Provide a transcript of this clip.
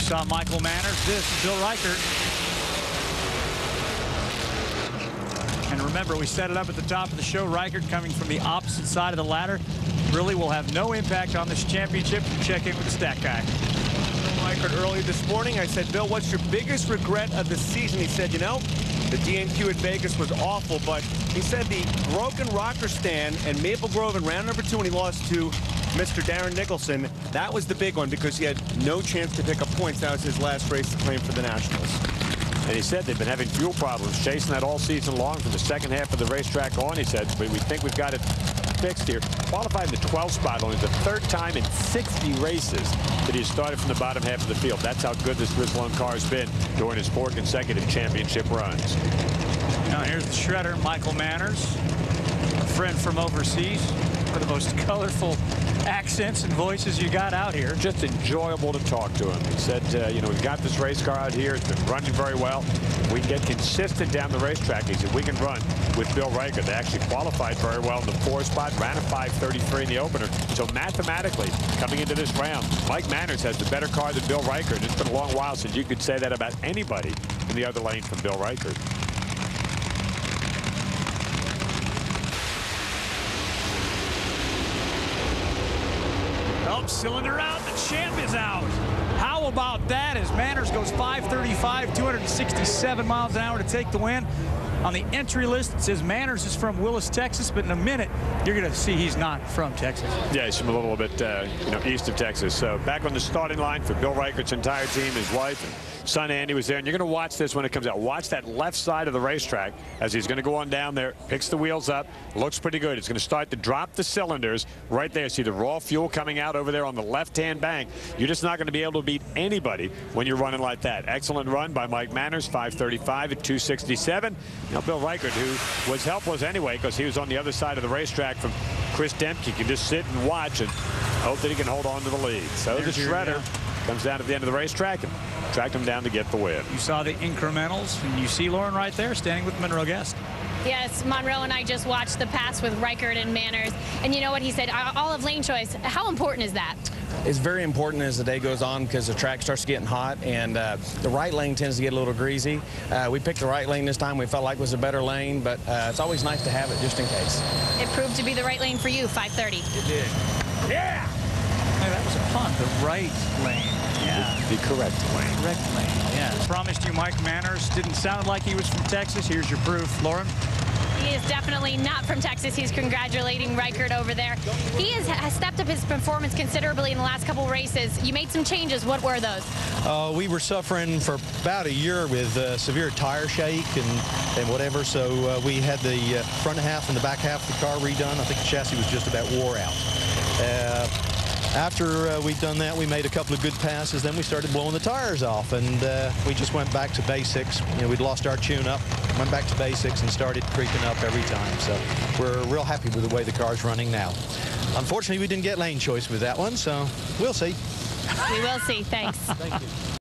saw Michael Manners. This is Bill Reichert. And remember, we set it up at the top of the show. Reichert coming from the opposite side of the ladder really will have no impact on this championship. Check in with the stat guy. Bill Reichert early this morning. I said, Bill, what's your biggest regret of the season? He said, you know, the DNQ at Vegas was awful, but he said the broken rocker stand and Maple Grove in round number 2 when he lost to Mr. Darren Nicholson, that was the big one because he had no chance to pick up points. That was his last race to claim for the Nationals. And he said they've been having fuel problems, chasing that all season long from the second half of the racetrack on. He said, but we think we've got it fixed here. Qualified in the 12th spot, only the 3rd time in 60 races that he started from the bottom half of the field. That's how good this Rizlone car has been during his 4 consecutive championship runs. Now here's the shredder, Michael Manners, a friend from overseas. One of the most colorful accents and voices you got out here. Just enjoyable to talk to him. He said, you know, we've got this race car out here. It's been running very well. We can get consistent down the racetrack. He said, we can run with Bill Reichert. They actually qualified very well in the 4th spot, ran a 5:33 in the opener. So mathematically, coming into this round, Mike Manners has the better car than Bill Reichert. It's been a long while since you could say that about anybody in the other lane from Bill Reichert. Oh, cylinder out, the champ is out. How about that as Manners goes 5:35, 267 miles an hour to take the win. On the entry list, it says Manners is from Willis, Texas, but in a minute, you're going to see he's not from Texas. Yeah, he's from a little bit, you know, east of Texas. So back on the starting line for Bill Reichert's entire team, his wife and son Andy was there. And you're going to watch this when it comes out. Watch that left side of the racetrack as he's going to go on down there, picks the wheels up, looks pretty good. It's going to start to drop the cylinders right there. See the raw fuel coming out over there on the left-hand bank. You're just not going to be able to beat anybody when you're running like that. Excellent run by Mike Manners, 5:35 at 267. Now, Bill Reichert, who was helpless anyway because he was on the other side of the racetrack from Chris Dempke, can just sit and watch and hope that he can hold on to the lead. So the shredder comes down at the end of the racetrack and tracked him down to get the win. You saw the incrementals, and you see Lauren right there standing with Monroe Guest. Yes, Monroe and I just watched the pass with Reichert and Manners, and you know what he said, all of lane choice. How important is that? It's very important as the day goes on because the track starts getting hot and the right lane tends to get a little greasy. We picked the right lane this time. We felt like it was a better lane, but it's always nice to have it just in case. It proved to be the right lane for you, 5:30. It did. Yeah! Hey, that was a pun. The right lane. Yeah. The correct lane. Correct lane, yeah. Promised you Mike Manners. Didn't sound like he was from Texas. Here's your proof. Lauren? He is definitely not from Texas. He's congratulating Reichert over there. He has stepped up his performance considerably in the last couple races. You made some changes. What were those? We were suffering for about a year with severe tire shake and whatever, so we had the front half and the back half of the car redone. I think the chassis was just about wore out. After we'd done that, we made a couple of good passes. Then we started blowing the tires off, and we just went back to basics. You know, we'd lost our tune-up, went back to basics, and started creeping up every time. So we're real happy with the way the car's running now. Unfortunately, we didn't get lane choice with that one, so we'll see. We will see. Thanks. Thank you.